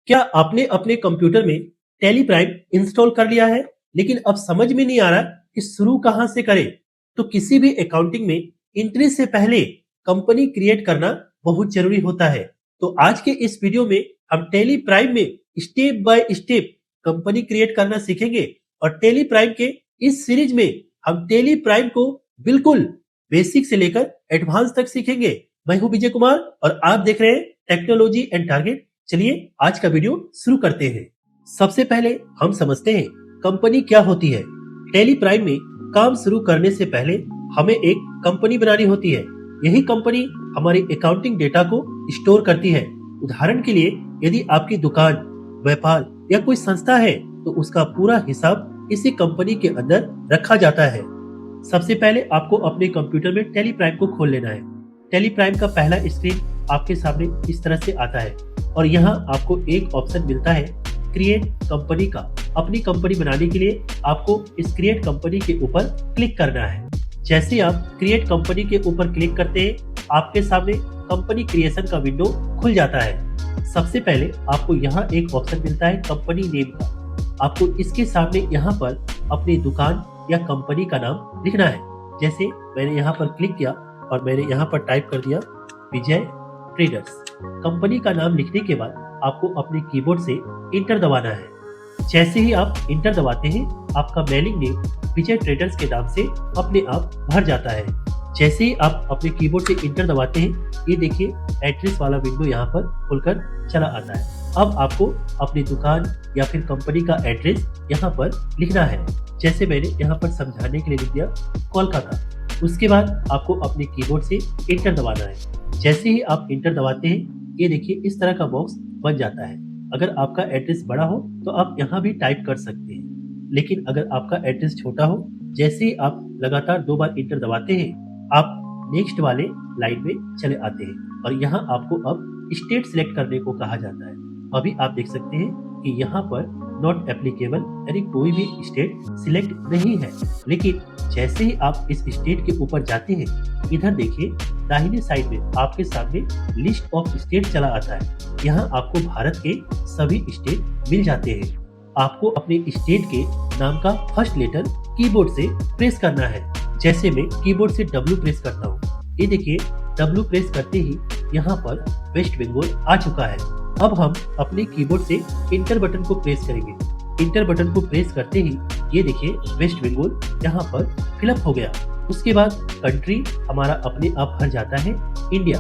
क्या आपने अपने कंप्यूटर में टैली प्राइम इंस्टॉल कर लिया है, लेकिन अब समझ में नहीं आ रहा कि शुरू कहाँ से करें? तो किसी भी अकाउंटिंग में एंट्री से पहले कंपनी क्रिएट करना बहुत जरूरी होता है। तो आज के इस वीडियो में हम टैली प्राइम में step by step company create करना सीखेंगे और टैली प्राइम के इस सीरीज में हम टैली प्राइम को बिल्कुल बेसिक से लेकर एडवांस तक सीखेंगे। मैं हूं विजय कुमार और आप देख रहे हैं टेक्नोलॉजी एंड टारगेट। चलिए आज का वीडियो शुरू करते हैं। सबसे पहले हम समझते हैं कंपनी क्या होती है। टैली प्राइम में काम शुरू करने से पहले हमें एक कंपनी बनानी होती है। यही कंपनी हमारी अकाउंटिंग डेटा को स्टोर करती है। उदाहरण के लिए यदि आपकी दुकान, व्यापार या कोई संस्था है तो उसका पूरा हिसाब इसी कंपनी के अंदर रखा जाता है। सबसे पहले आपको अपने कंप्यूटर में टैली प्राइम को खोल लेना है। टैली प्राइम का पहला स्क्रीन आपके सामने इस तरह से आता है और यहाँ आपको एक ऑप्शन मिलता है क्रिएट कंपनी का। अपनी कंपनी बनाने के लिए आपको इस क्रिएट कंपनी के ऊपर क्लिक करना है। जैसे आप क्रिएट कंपनी के ऊपर क्लिक करते हैं, आपके सामने कंपनी क्रिएशन का विंडो खुल जाता है। सबसे पहले आपको यहाँ एक ऑप्शन मिलता है कंपनी नेम का। आपको इसके सामने यहाँ पर अपनी दुकान या कंपनी का नाम लिखना है। जैसे मैंने यहाँ पर क्लिक किया और मैंने यहाँ पर टाइप कर दिया विजय ट्रेडर्स। कंपनी का नाम लिखने के बाद आपको अपने कीबोर्ड से इंटर दबाना है। जैसे ही आप इंटर दबाते हैं, आपका मेलिंग नेम विजय ट्रेडर्स के नाम से अपने आप भर जाता है। जैसे ही आप अपने कीबोर्ड से इंटर दबाते हैं, ये देखिए एड्रेस वाला विंडो यहाँ पर खुलकर चला आता है। अब आपको अपनी दुकान या फिर कंपनी का एड्रेस यहाँ पर लिखना है। जैसे मैंने यहाँ पर समझाने के लिए लिख दिया कोलकाता। उसके बाद आपको अपने कीबोर्ड से इंटर दबाना है। जैसे ही आप इंटर दबाते हैं, ये देखिए इस तरह का बॉक्स बन जाता है। अगर आपका एड्रेस बड़ा हो तो आप यहाँ भी टाइप कर सकते हैं, लेकिन अगर आपका एड्रेस छोटा हो, जैसे ही आप लगातार 2 बार इंटर दबाते हैं, आप नेक्स्ट वाले लाइन में चले आते हैं और यहाँ आपको अब स्टेट सिलेक्ट करने को कहा जाता है। अभी आप देख सकते हैं कि यहाँ पर नॉट एप्लीकेबल यानी कोई भी स्टेट सिलेक्ट नहीं है। लेकिन जैसे ही आप इस स्टेट के ऊपर जाते हैं, इधर देखिए दाहिने साइड में आपके सामने लिस्ट ऑफ स्टेट चला आता है। यहाँ आपको भारत के सभी स्टेट मिल जाते हैं। आपको अपने स्टेट के नाम का फर्स्ट लेटर कीबोर्ड से प्रेस करना है। जैसे मैं कीबोर्ड से W प्रेस करता हूँ, ये देखिए W प्रेस करते ही यहाँ पर वेस्ट बंगाल आ चुका है। अब हम अपने कीबोर्ड से इंटर बटन को प्रेस करेंगे। इंटर बटन को प्रेस करते ही ये देखिए वेस्ट बंगाल यहाँ पर फिलअप हो गया। उसके बाद कंट्री हमारा अपने आप भर जाता है इंडिया।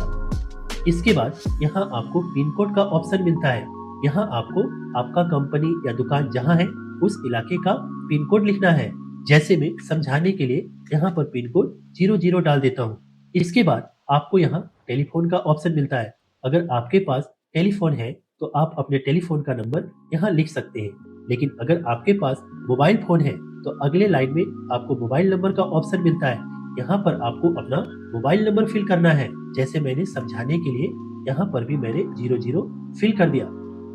इसके बाद यहाँ आपको पिन कोड का ऑप्शन मिलता है। यहाँ आपको आपका कंपनी या दुकान जहाँ है उस इलाके का पिन कोड लिखना है। जैसे मैं समझाने के लिए यहाँ पर पिन कोड 00 डाल देता हूँ। इसके बाद आपको यहाँ टेलीफोन का ऑप्शन मिलता है। अगर आपके पास टेलीफोन है तो आप अपने टेलीफोन का नंबर यहाँ लिख सकते हैं, लेकिन अगर आपके पास मोबाइल फोन है तो अगले लाइन में आपको मोबाइल नंबर का ऑप्शन मिलता है। यहाँ पर आपको अपना मोबाइल नंबर फिल करना है। जैसे मैंने समझाने के लिए यहाँ पर भी मैंने 00 फिल कर दिया।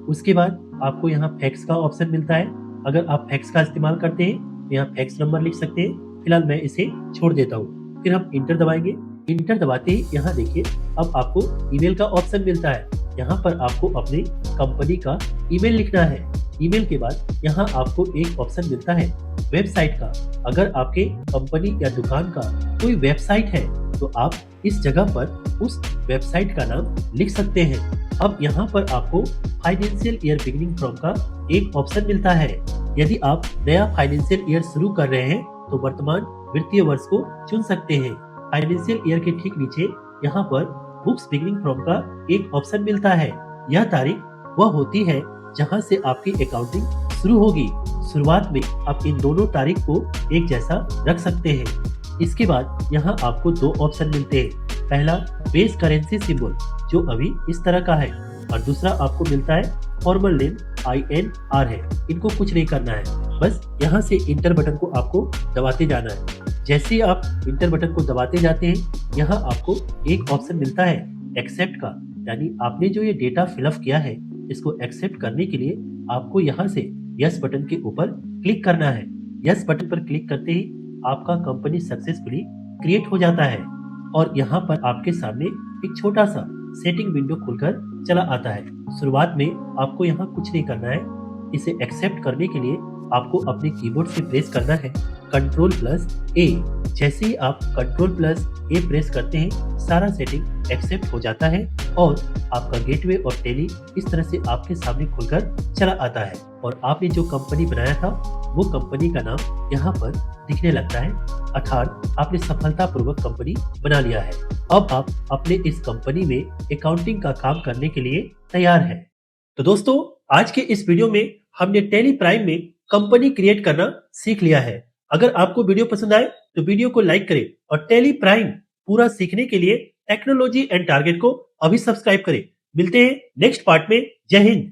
उसके बाद आपको यहाँ फैक्स का ऑप्शन मिलता है। अगर आप फैक्स का इस्तेमाल करते हैं तो यहाँ फैक्स नंबर लिख सकते हैं। फिलहाल मैं इसे छोड़ देता हूँ। फिर हम इंटर दबाएंगे। इंटर दबाते ही यहाँ देखिए अब आपको ईमेल का ऑप्शन मिलता है। यहाँ पर आपको अपने कंपनी का ईमेल लिखना है। ईमेल के बाद यहाँ आपको एक ऑप्शन मिलता है वेबसाइट का। अगर आपके कंपनी या दुकान का कोई वेबसाइट है तो आप इस जगह पर उस वेबसाइट का नाम लिख सकते हैं। अब यहाँ पर आपको फाइनेंशियल ईयर बिगिनिंग फ्रॉम का एक ऑप्शन मिलता है। यदि आप नया फाइनेंशियल ईयर शुरू कर रहे हैं तो वर्तमान वित्तीय वर्ष को चुन सकते हैं। फाइनेंशियल ईयर के ठीक नीचे यहाँ पर बुक्स बिगिनिंग फ्रॉम का एक ऑप्शन मिलता है। यह तारीख वह होती है जहां से आपकी अकाउंटिंग शुरू होगी। शुरुआत में आप इन दोनों तारीख को एक जैसा रख सकते हैं। इसके बाद यहाँ आपको 2 ऑप्शन मिलते हैं। पहला बेस करेंसी सिंबल जो अभी इस तरह का है और दूसरा आपको मिलता है फॉर्मल नेम INR है। इनको कुछ नहीं करना है, बस यहाँ से इंटर बटन को आपको दबाते जाना है। जैसे ही आप इंटर बटन को दबाते जाते हैं, यहाँ आपको एक ऑप्शन मिलता है एक्सेप्ट का, यानी आपने जो ये डेटा फिलअप किया है इसको एक्सेप्ट करने के लिए आपको यहाँ से यस बटन के ऊपर क्लिक करना है। यस बटन पर क्लिक करते ही आपका कंपनी सक्सेसफुली क्रिएट हो जाता है और यहाँ पर आपके सामने एक छोटा सा सेटिंग विंडो खुलकर चला आता है। शुरुआत में आपको यहाँ कुछ नहीं करना है। इसे एक्सेप्ट करने के लिए आपको अपने कीबोर्ड से प्रेस करना है Ctrl+A। जैसे ही आप Ctrl+A प्रेस करते हैं, सारा सेटिंग एक्सेप्ट हो जाता है और आपका गेटवे और टेली इस तरह से आपके सामने खुलकर चला आता है और आपने जो कंपनी बनाया था वो कंपनी का नाम यहाँ पर दिखने लगता है, अर्थात आपने सफलतापूर्वक कंपनी बना लिया है। अब आप अपने इस कंपनी में अकाउंटिंग का काम करने के लिए तैयार हैं। तो दोस्तों, आज के इस वीडियो में हमने टैली प्राइम में कंपनी क्रिएट करना सीख लिया है। अगर आपको वीडियो पसंद आए तो वीडियो को लाइक करें और टैली प्राइम पूरा सीखने के लिए टेक्नोलॉजी एंड टारगेट को अभी सब्सक्राइब करें। मिलते हैं नेक्स्ट पार्ट में। जय हिंद।